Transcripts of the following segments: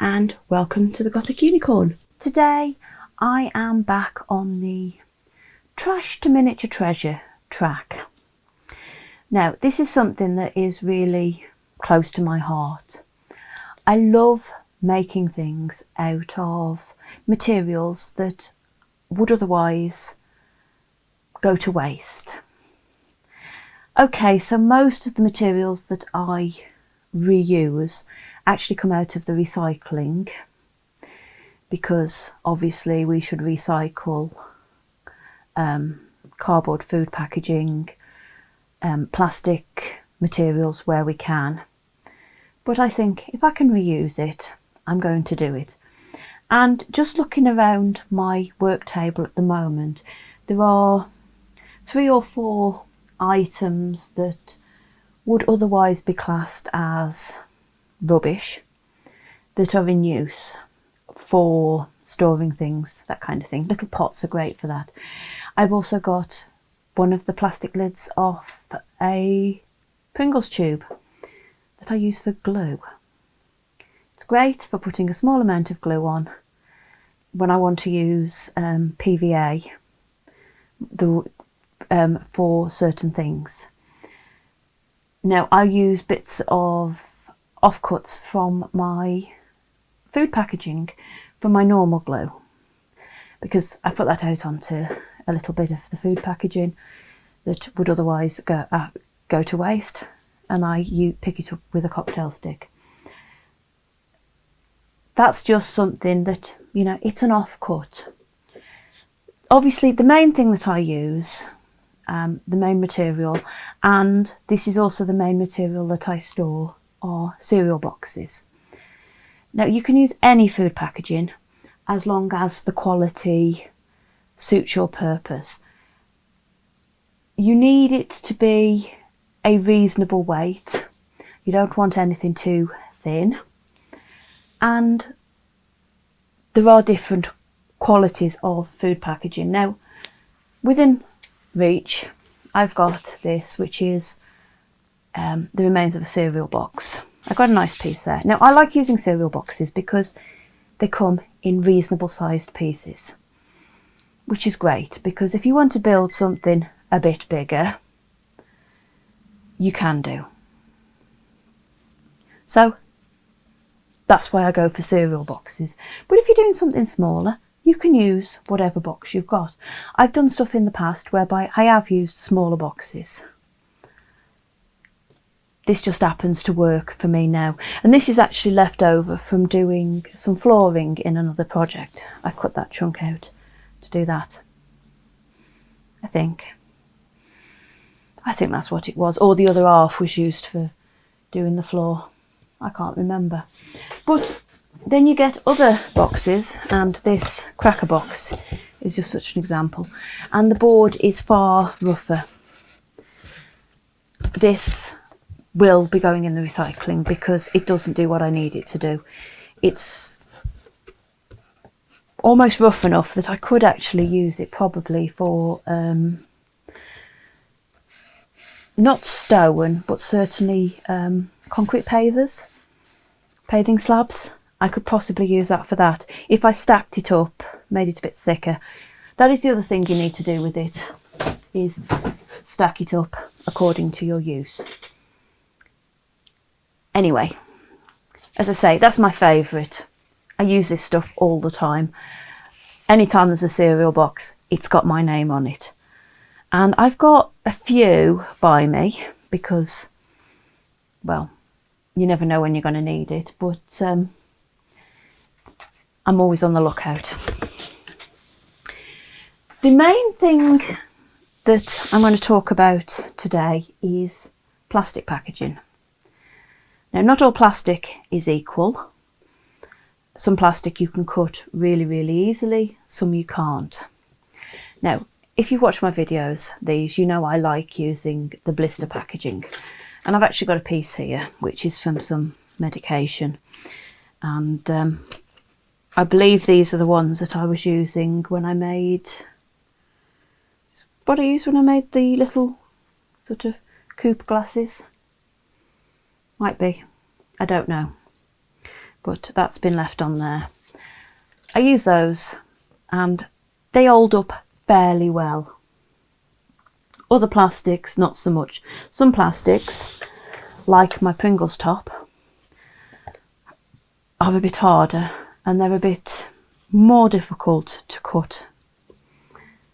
and welcome to the Gothic Unicorn. Today I am back on the trash to miniature treasure track. Now this is something that is really close to my heart. I love making things out of materials that would otherwise go to waste. Okay, so most of the materials that I reuse actually come out of the recycling, because obviously we should recycle cardboard food packaging, plastic materials where we can. But I think if I can reuse it, I'm going to do it. And just looking around my work table at the moment, there are 3 or 4 items that would otherwise be classed as rubbish that are in use for storing things, that kind of thing. Little pots are great for that. I've also got one of the plastic lids off a Pringles tube that I use for glue. It's great for putting a small amount of glue on when I want to use PVA for certain things. Now I use bits of offcuts from my food packaging for my normal glue, because I put that out onto a little bit of the food packaging that would otherwise go to waste, and you pick it up with a cocktail stick. That's just something that, you know, it's an offcut. Obviously the main thing that I use, the main material, and this is also the main material that I store, are cereal boxes. Now you can use any food packaging as long as the quality suits your purpose. You need it to be a reasonable weight. You don't want anything too thin. And there are different qualities of food packaging. Now within reach, I've got this, which is the remains of a cereal box. I've got a nice piece there. Now I like using cereal boxes because they come in reasonable sized pieces, which is great, because if you want to build something a bit bigger, you can do. So that's why I go for cereal boxes. But if you're doing something smaller, you can use whatever box you've got. I've done stuff in the past whereby I have used smaller boxes. This just happens to work for me now. And this is actually left over from doing some flooring in another project. I cut that chunk out to do that. I think that's what it was. Or the other half was used for doing the floor. I can't remember. But then you get other boxes, and this cracker box is just such an example. And the board is far rougher. This will be going in the recycling because it doesn't do what I need it to do. It's almost rough enough that I could actually use it probably for not stone, but certainly concrete paving slabs. I could possibly use that for that if I stacked it up, made it a bit thicker. That is the other thing you need to do with it, is stack it up according to your use. Anyway, as I say, that's my favourite. I use this stuff all the time. Anytime there's a cereal box, it's got my name on it. And I've got a few by me because, well, you never know when you're going to need it, but I'm always on the lookout. The main thing that I'm going to talk about today is plastic packaging. Now, not all plastic is equal. Some plastic you can cut really, really easily, some you can't. Now, if you've watched my videos, you know I like using the blister packaging. And I've actually got a piece here, which is from some medication. And I believe these are the ones that I was using when I made, what I used when I made the little sort of coupe glasses. Might be, I don't know. but that's been left on there. I use those and they hold up fairly well. Other plastics, not so much. Some plastics, like my Pringles top, are a bit harder and they're a bit more difficult to cut.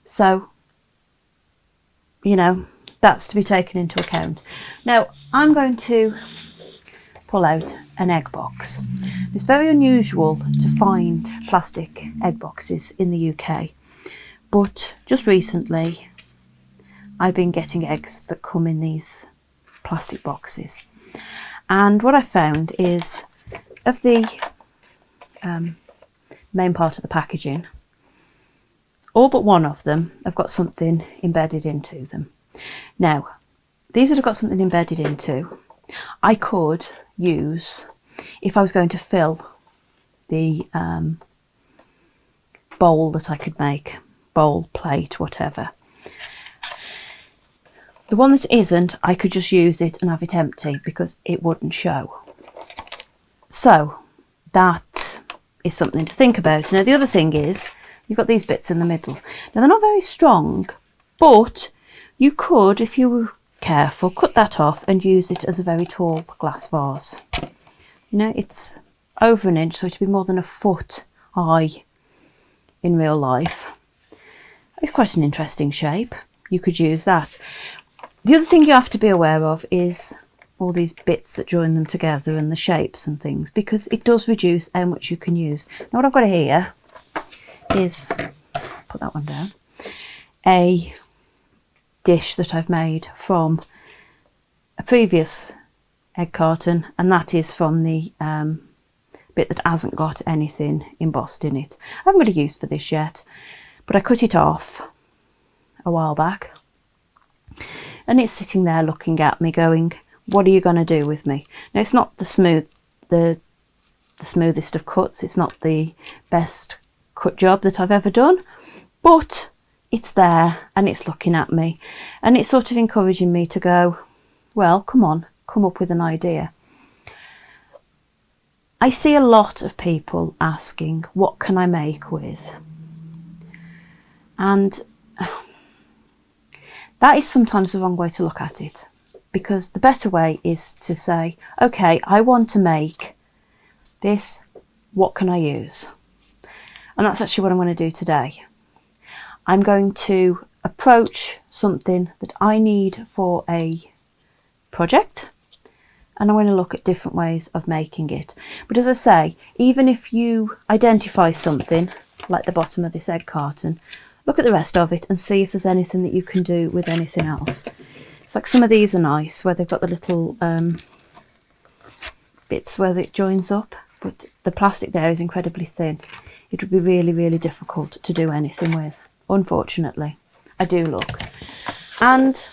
So, you know, that's to be taken into account. Now, I'm going to pull out an egg box. It's very unusual to find plastic egg boxes in the UK, but just recently I've been getting eggs that come in these plastic boxes. And what I found is, of the main part of the packaging, all but one of them have got something embedded into them. Now, these that have got something embedded into, I could use if I was going to fill the bowl that I could make, bowl, plate, whatever. The one that isn't, I could just use it and have it empty because it wouldn't show. So that is something to think about. Now the other thing is, you've got these bits in the middle. Now they're not very strong, but you could, if you were careful, cut that off and use it as a very tall glass vase. You know, it's over an inch, so it'd be more than a foot high in real life. It's quite an interesting shape. You could use that. The other thing you have to be aware of is all these bits that join them together and the shapes and things, because it does reduce how much you can use. Now what I've got here is, put that one down, a dish that I've made from a previous egg carton, and that is from the bit that hasn't got anything embossed in it. I haven't got a use for this yet, but I cut it off a while back and it's sitting there looking at me going, what are you going to do with me? Now it's not the smoothest of cuts, it's not the best cut job that I've ever done, but it's there and it's looking at me and it's sort of encouraging me to go, well, come on, come up with an idea. I see a lot of people asking, what can I make with? And that is sometimes the wrong way to look at it, because the better way is to say, okay, I want to make this, what can I use? And that's actually what I'm going to do today. I'm going to approach something that I need for a project, and I'm going to look at different ways of making it. But as I say, even if you identify something like the bottom of this egg carton, look at the rest of it and see if there's anything that you can do with anything else. It's like some of these are nice where they've got the little bits where it joins up, but the plastic there is incredibly thin. It would be really, really difficult to do anything with, unfortunately. I do look. And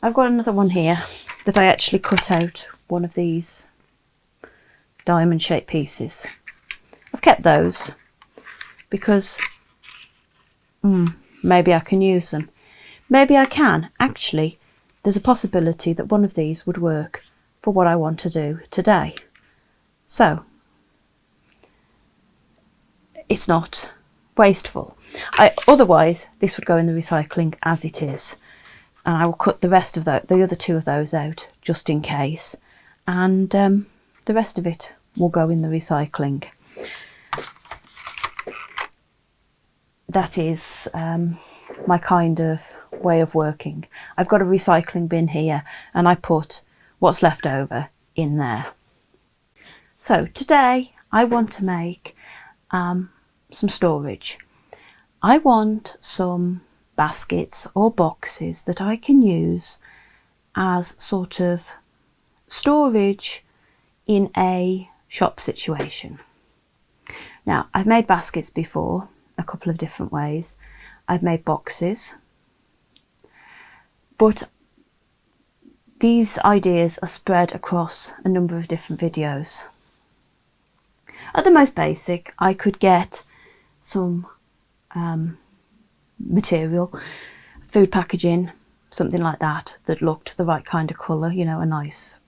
I've got another one here that I actually cut out one of these diamond shaped pieces. I've kept those because maybe I can use them. Maybe I can. Actually, there's a possibility that one of these would work for what I want to do today. So, it's not wasteful. Otherwise, this would go in the recycling as it is. And I will cut the rest of the other two of those out just in case. And the rest of it will go in the recycling. That is my kind of way of working. I've got a recycling bin here and I put what's left over in there. So today I want to make some storage. I want some baskets or boxes that I can use as sort of storage in a shop situation. Now, I've made baskets before, a couple of different ways. I've made boxes, but these ideas are spread across a number of different videos. At the most basic, I could get some material, food packaging, something like that, that looked the right kind of colour, you know, a nice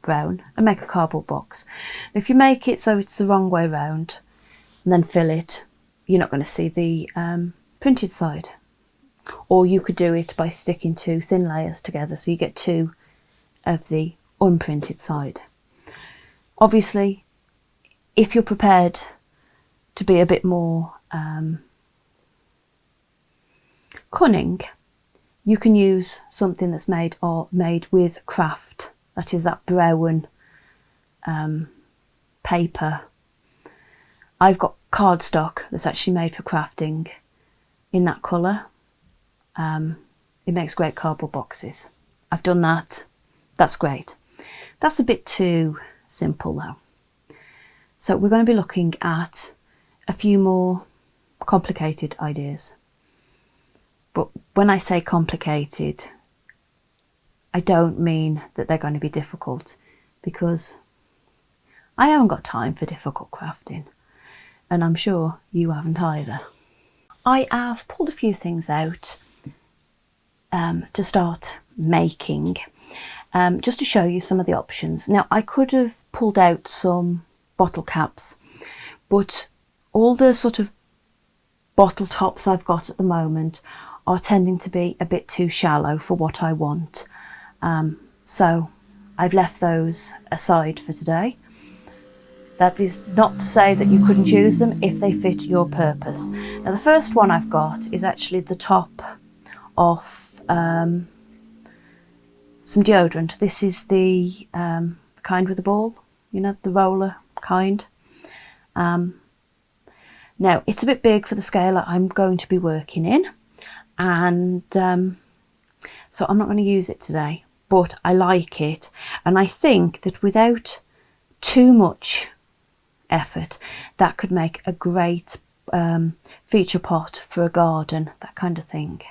brown and make a cardboard box. If you make it so it's the wrong way round and then fill it, you're not going to see the printed side. Or you could do it by sticking two thin layers together so you get two of the unprinted side. Obviously, if you're prepared to be a bit more cunning, you can use something that's made with craft, that is that brown paper. I've got cardstock that's actually made for crafting in that colour. It makes great cardboard boxes. I've done that. That's great. That's a bit too simple though. So we're going to be looking at a few more complicated ideas. But when I say complicated, I don't mean that they're going to be difficult, because I haven't got time for difficult crafting, and I'm sure you haven't either. I have pulled a few things out to start making, just to show you some of the options. Now, I could have pulled out some bottle caps, but all the sort of bottle tops I've got at the moment are tending to be a bit too shallow for what I want. So I've left those aside for today. That is not to say that you couldn't use them if they fit your purpose. Now, the first one I've got is actually the top of some deodorant. This is the kind with the ball, you know, the roller kind. Now, it's a bit big for the scale that I'm going to be working in, and so I'm not going to use it today, but I like it, and I think that without too much effort, that could make a great feature pot for a garden, that kind of thing.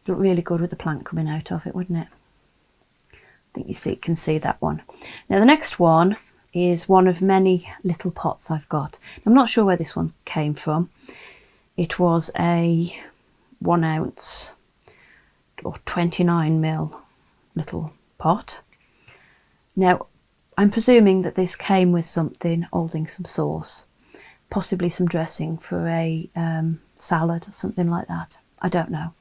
Look really good with the plant coming out of it, wouldn't it? I think you can see that one. Now, the next one is one of many little pots I've got. I'm not sure where this one came from. It was a 1 ounce or 29 ml little pot. Now, I'm presuming that this came with something holding some sauce, possibly some dressing for a salad or something like that. I don't know.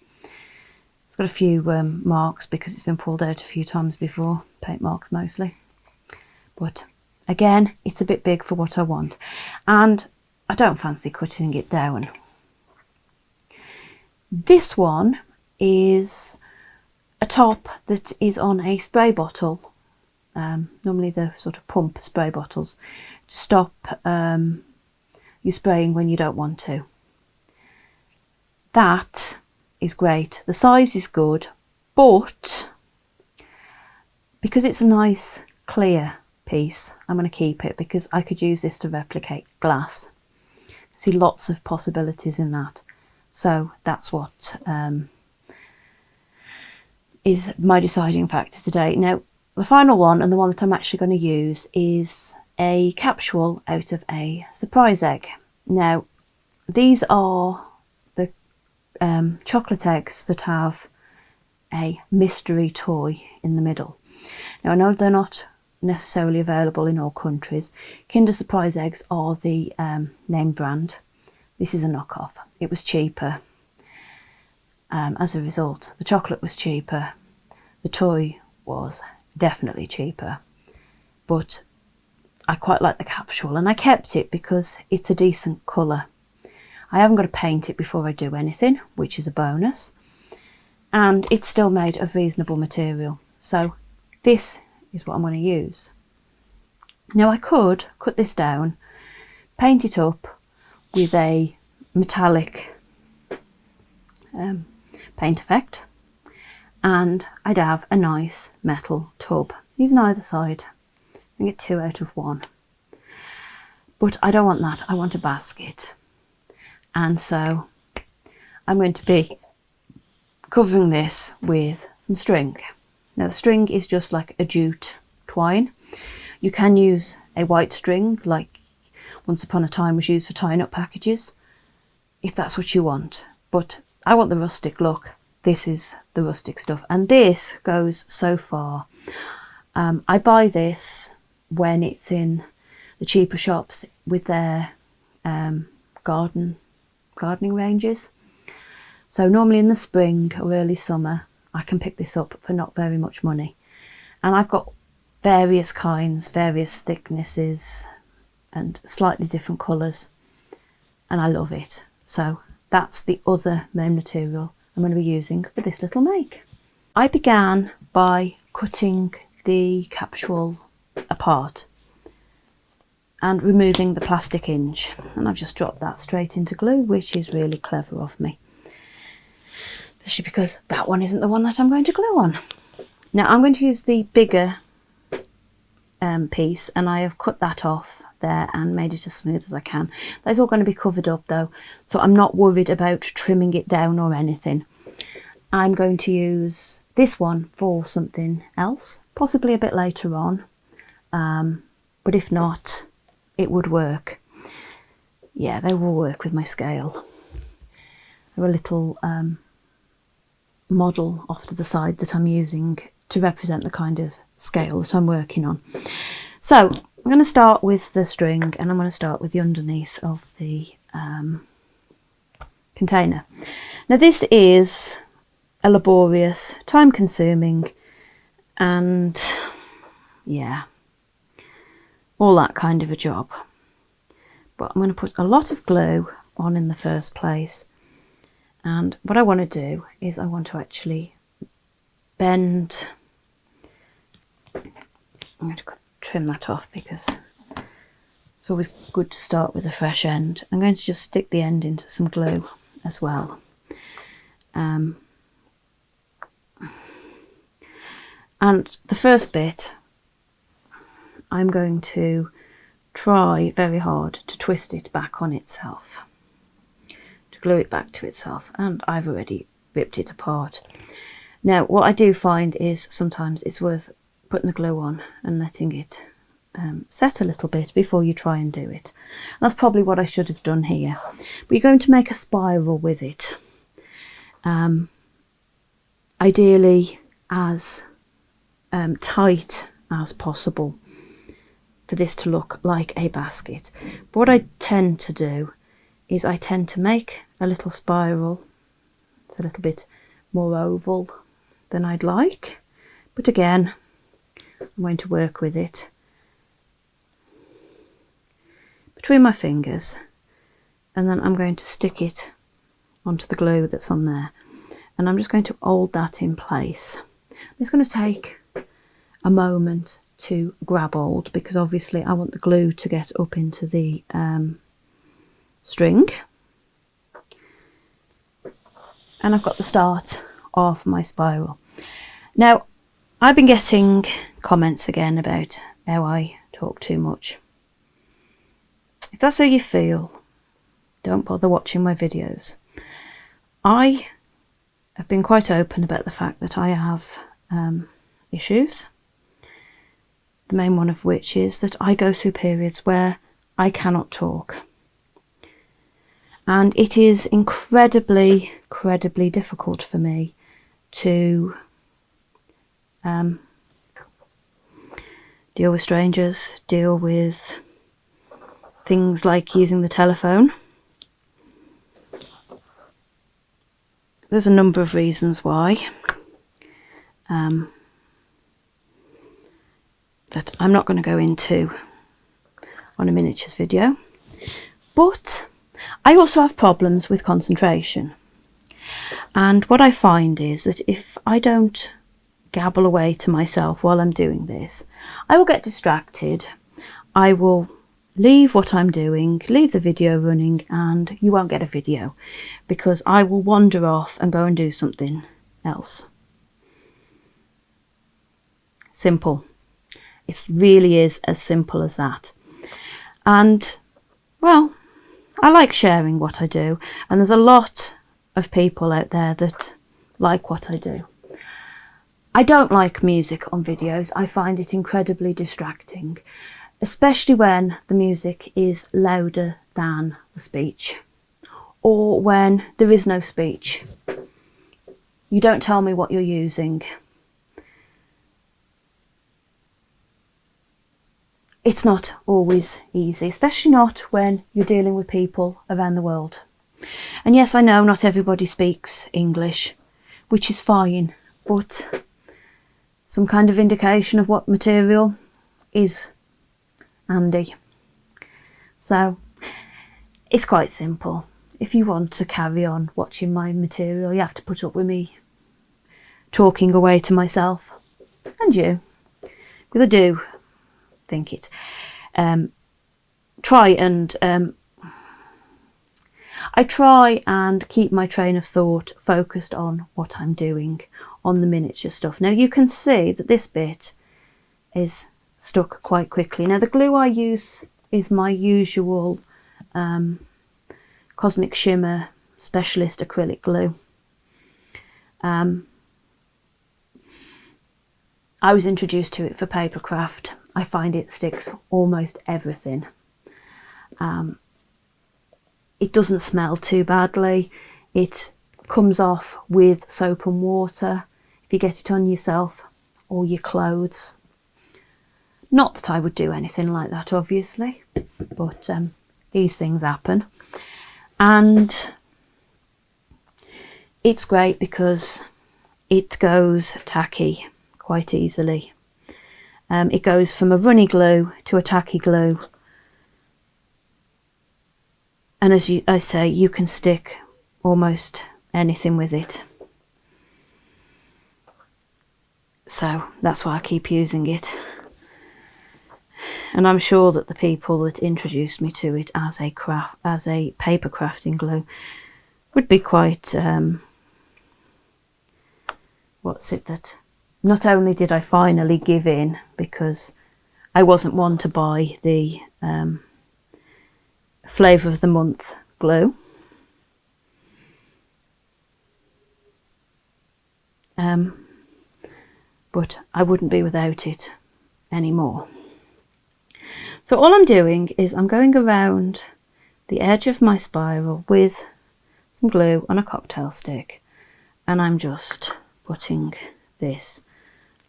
It's got a few marks because it's been pulled out a few times before, paint marks mostly. But again, it's a bit big for what I want, and I don't fancy cutting it down. This one is a top that is on a spray bottle. Normally the sort of pump spray bottles to stop you spraying when you don't want to. That is great. The size is good, but because it's a nice clear piece, I'm going to keep it because I could use this to replicate glass. I see lots of possibilities in that. So that's what is my deciding factor today. Now, the final one, and the one that I'm actually going to use, is a capsule out of a surprise egg. Now, these are the chocolate eggs that have a mystery toy in the middle. Now, I know they're not necessarily available in all countries. Kinder Surprise eggs are the name brand. This is a knockoff. It was cheaper. As a result, the chocolate was cheaper. The toy was definitely cheaper. But I quite like the capsule, and I kept it because it's a decent colour. I haven't got to paint it before I do anything, which is a bonus. And it's still made of reasonable material. So this is what I'm going to use. Now, I could cut this down, paint it up with a metallic paint effect, and I'd have a nice metal tub using either side. I get 2 out of 1. But I don't want that. I want a basket. And so I'm going to be covering this with some string. Now, the string is just like a jute twine. You can use a white string like once upon a time was used for tying up packages, if that's what you want. But I want the rustic look. This is the rustic stuff, and this goes so far. I buy this when it's in the cheaper shops with their gardening ranges. So normally in the spring or early summer, I can pick this up for not very much money. And I've got various kinds, various thicknesses and slightly different colours, and I love it. So that's the other main material I'm going to be using for this little make. I began by cutting the capsule apart and removing the plastic hinge, and I've just dropped that straight into glue, which is really clever of me, especially because that one isn't the one that I'm going to glue on. Now I'm going to use the bigger piece, and I have cut that off there and made it as smooth as I can. That's all going to be covered up though, so I'm not worried about trimming it down or anything. I'm going to use this one for something else, possibly a bit later on, but if not, it would work. Yeah, they will work with my scale. They're a little model off to the side that I'm using to represent the kind of scale that I'm working on. So I'm going to start with the string, and I'm going to start with the underneath of the container. Now this is a laborious, time-consuming, and yeah, all that kind of a job. But I'm going to put a lot of glue on in the first place, and what I want to do is I want to actually bend. I'm going to trim that off because it's always good to start with a fresh end. I'm going to just stick the end into some glue as well. And the first bit, I'm going to try very hard to twist it back on itself, to glue it back to itself, and I've already ripped it apart. Now what I do find is sometimes it's worth putting the glue on and letting it set a little bit before you try and do it. And that's probably what I should have done here. But you're going to make a spiral with it, ideally as tight as possible for this to look like a basket. But what I tend to do is I tend to make a little spiral. It's a little bit more oval than I'd like, but again, I'm going to work with it between my fingers, and then I'm going to stick it onto the glue that's on there, and I'm just going to hold that in place. It's going to take a moment to grab hold because obviously I want the glue to get up into the string, and I've got the start of my spiral. Now I've been getting comments again about how I talk too much. If that's how you feel, don't bother watching my videos. I have been quite open about the fact that I have issues. The main one of which is that I go through periods where I cannot talk. And it is incredibly difficult for me to deal with strangers, deal with things like using the telephone. There's a number of reasons why. That I'm not going to go into on a miniatures video, but I also have problems with concentration, and what I find is that if I don't gabble away to myself while I'm doing this, I will get distracted. I will leave what I'm doing, leave the video running, and you won't get a video because I will wander off and go and do something else. Simple. It really is as simple as that. And well, I like sharing what I do, and there's a lot of people out there that like what I do. I don't like music on videos. I find it incredibly distracting, especially when the music is louder than the speech, or when there is no speech. You don't tell me what you're using. it's not always easy, especially not when you're dealing with people around the world. And yes, I know not everybody speaks English, which is fine, but some kind of indication of what material is handy. So it's quite simple. If you want to carry on watching my material, you have to put up with me talking away to myself and you, because I do think it. I try and keep my train of thought focused on what I'm doing, on the miniature stuff. Now you can see that this bit is stuck quite quickly. Now the glue I use is my usual Cosmic Shimmer Specialist acrylic glue. I was introduced to it for paper craft. I find it sticks almost everything. It doesn't smell too badly. It comes off with soap and water if you get it on yourself or your clothes. Not that I would do anything like that, obviously, but these things happen. And it's great because it goes tacky quite easily. It goes from a runny glue to a tacky glue. And as I say, you can stick almost anything with it. So that's why I keep using it. And I'm sure that the people that introduced me to it as a paper crafting glue would be quite, not only did I finally give in because I wasn't one to buy the flavour of the month glue, but I wouldn't be without it anymore. So all I'm doing is I'm going around the edge of my spiral with some glue on a cocktail stick, and I'm just putting this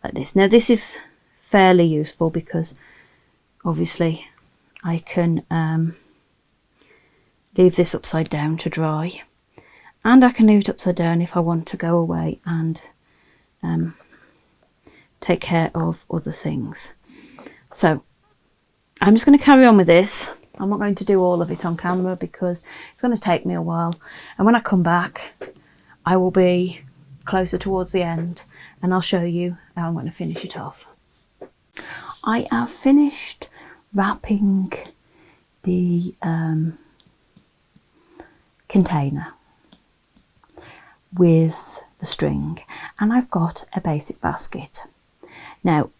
like this. Now this is fairly useful because obviously I can leave this upside down to dry, and I can leave it upside down if I want to go away and take care of other things. So I'm just going to carry on with this. I'm not going to do all of it on camera because it's going to take me a while, and when I come back I will be closer towards the end and I'll show you how I'm going to finish it off. I have finished wrapping the container with the string, and I've got a basic basket. Now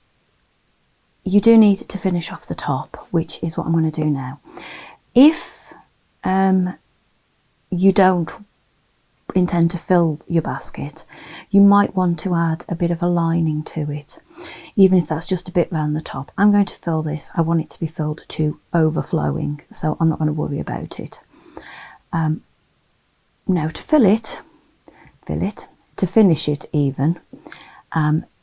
you do need to finish off the top, which is what I'm going to do now. If you don't intend to fill your basket, you might want to add a bit of a lining to it, even if that's just a bit round the top. I'm going to fill this. I want it to be filled to overflowing, so I'm not going to worry about it. Now to fill it, to finish it even,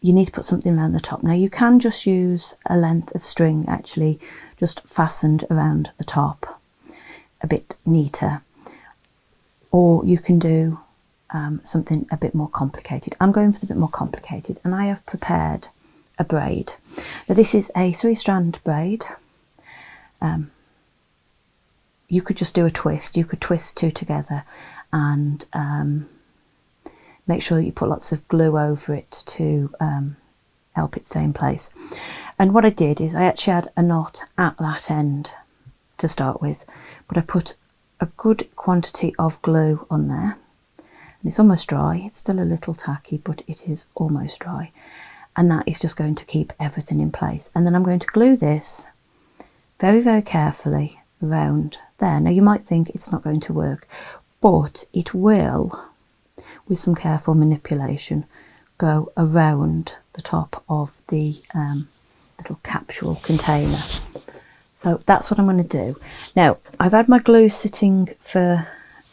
you need to put something around the top. Now you can just use a length of string actually just fastened around the top, a bit neater, or you can do something a bit more complicated. I'm going for the bit more complicated, and I have prepared a braid. Now this is a 3-strand braid. You could just do a twist. You could twist 2 together and make sure that you put lots of glue over it to help it stay in place. And what I did is I actually had a knot at that end to start with, but I put a good quantity of glue on there, and it's almost dry. It's still a little tacky, but it is almost dry, and that is just going to keep everything in place. And then I'm going to glue this very, very carefully around there. Now you might think it's not going to work, but it will, with some careful manipulation, go around the top of the little capsule container. So that's what I'm going to do. Now I've had my glue sitting for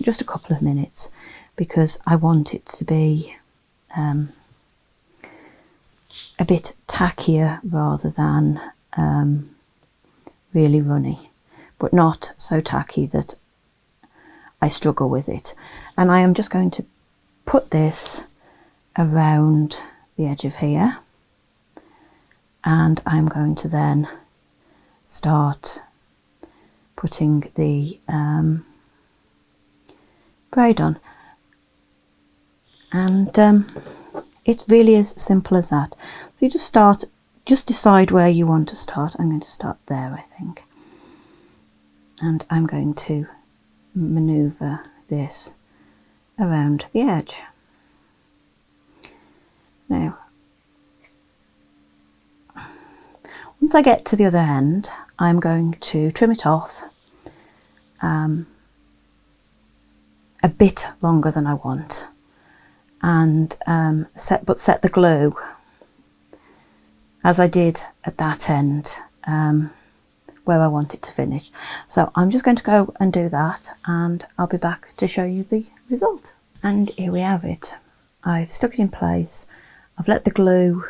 just a couple of minutes because I want it to be a bit tackier rather than really runny, but not so tacky that I struggle with it. And I am just going to put this around the edge of here, and I'm going to then start putting the braid on. And it really is simple as that. So you just decide where you want to start. I'm going to start there, I think. And I'm going to maneuver this around the edge. Now, once I get to the other end, I'm going to trim it off a bit longer than I want, and set the glue as I did at that end where I want it to finish. So I'm just going to go and do that, and I'll be back to show you the result. And here we have it. I've stuck it in place. I've let the glue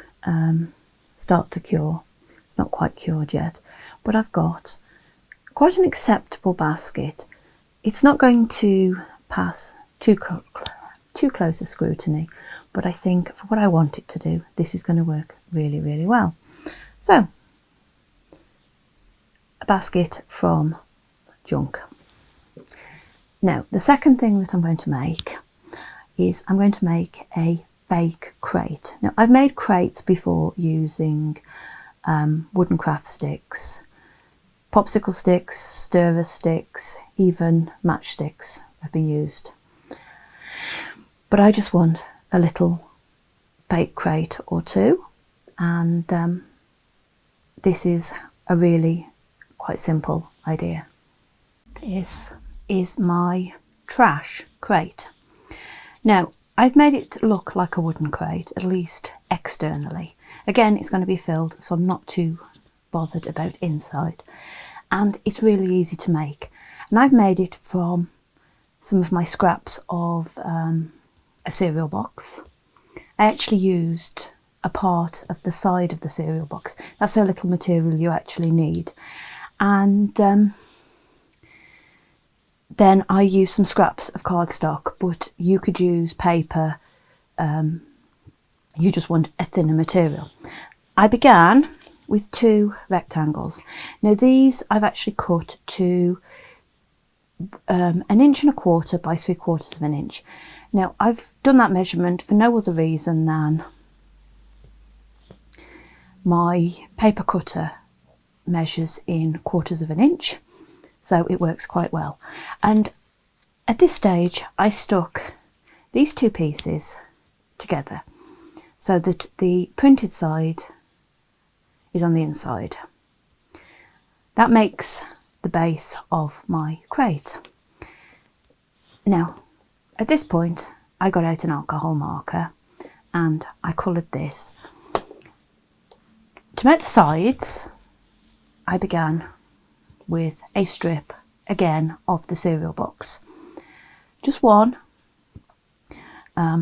start to cure. It's not quite cured yet, but I've got quite an acceptable basket. It's not going to pass too close to scrutiny, but I think for what I want it to do, this is going to work really, really well. So, a basket from junk. Now, the second thing that I'm going to make is I'm going to make a fake crate. Now, I've made crates before using wooden craft sticks, popsicle sticks, stirrer sticks, even matchsticks have been used. But I just want a little fake crate or two, and this is a really quite simple idea. This is my trash crate. Now, I've made it look like a wooden crate, at least externally. Again, it's going to be filled, so I'm not too bothered about inside. And it's really easy to make. And I've made it from some of my scraps of a cereal box. I actually used a part of the side of the cereal box. That's how little material you actually need. And then I used some scraps of cardstock, but you could use paper. You just want a thinner material. I began with 2 rectangles. Now these I've actually cut to 1.25 inches by 3/4 of an inch. Now I've done that measurement for no other reason than my paper cutter measures in 1/4 of an inch, so it works quite well. And at this stage I stuck these 2 pieces together so that the printed side is on the inside. That makes the base of my crate. Now, at this point, I got out an alcohol marker and I coloured this. To make the sides, I began with a strip, again, of the cereal box. Just one,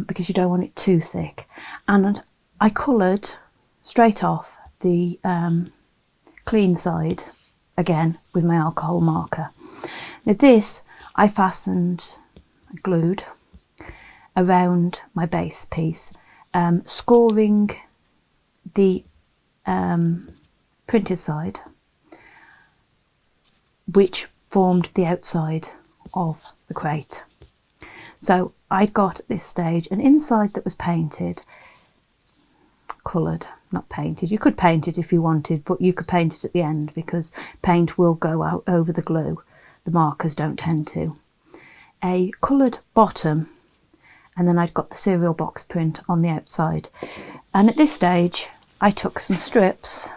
because you don't want it too thick. And I coloured straight off the clean side, again, with my alcohol marker. Now this I glued around my base piece, scoring the printed side, which formed the outside of the crate. So I got at this stage an inside that was painted, coloured, not painted. You could paint it if you wanted, but you could paint it at the end because paint will go out over the glue. The markers don't tend to. A coloured bottom, and then I'd got the cereal box print on the outside. And at this stage I took some strips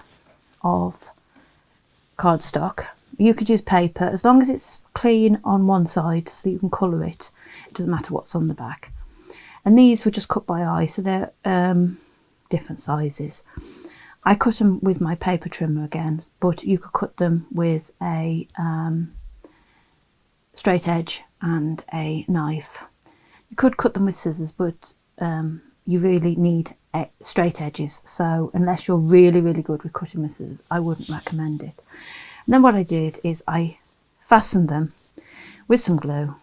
of cardstock. You could use paper as long as it's clean on one side so you can colour it. It doesn't matter what's on the back. And these were just cut by eye, so they're different sizes. I cut them with my paper trimmer again, but you could cut them with a straight edge and a knife. You could cut them with scissors, but you really need straight edges, so unless you're really, really good with cutting with scissors, I wouldn't recommend it. And then what I did is I fastened them with some glue,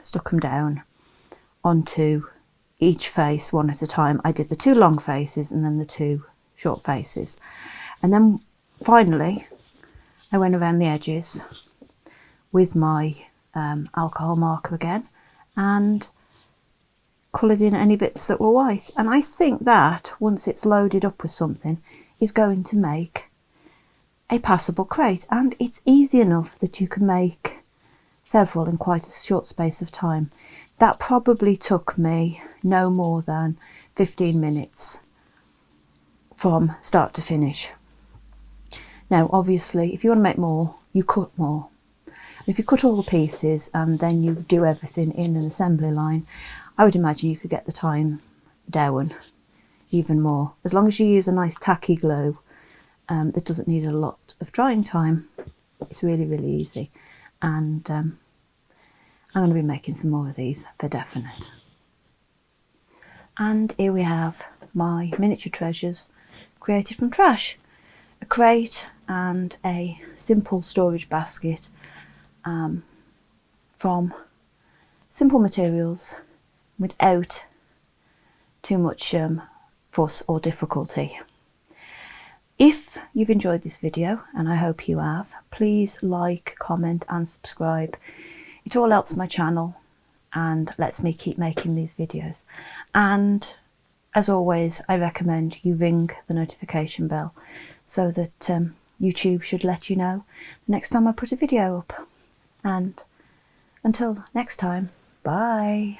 stuck them down onto each face one at a time. I did the 2 long faces and then the 2 short faces. And then finally I went around the edges with my alcohol marker again and coloured in any bits that were white. And I think that once it's loaded up with something is going to make a passable crate, and it's easy enough that you can make several in quite a short space of time. That probably took me no more than 15 minutes from start to finish. Now obviously if you want to make more, you cut more. If you cut all the pieces and then you do everything in an assembly line, I would imagine you could get the time down even more. As long as you use a nice tacky glue that doesn't need a lot of drying time, it's really, really easy. And I'm going to be making some more of these for definite. And here we have my miniature treasures created from trash. A crate and a simple storage basket from simple materials without too much fuss or difficulty. If you've enjoyed this video, and I hope you have, please like, comment and subscribe. It all helps my channel and lets me keep making these videos. And as always, I recommend you ring the notification bell so that YouTube should let you know the next time I put a video up. And until next time, bye.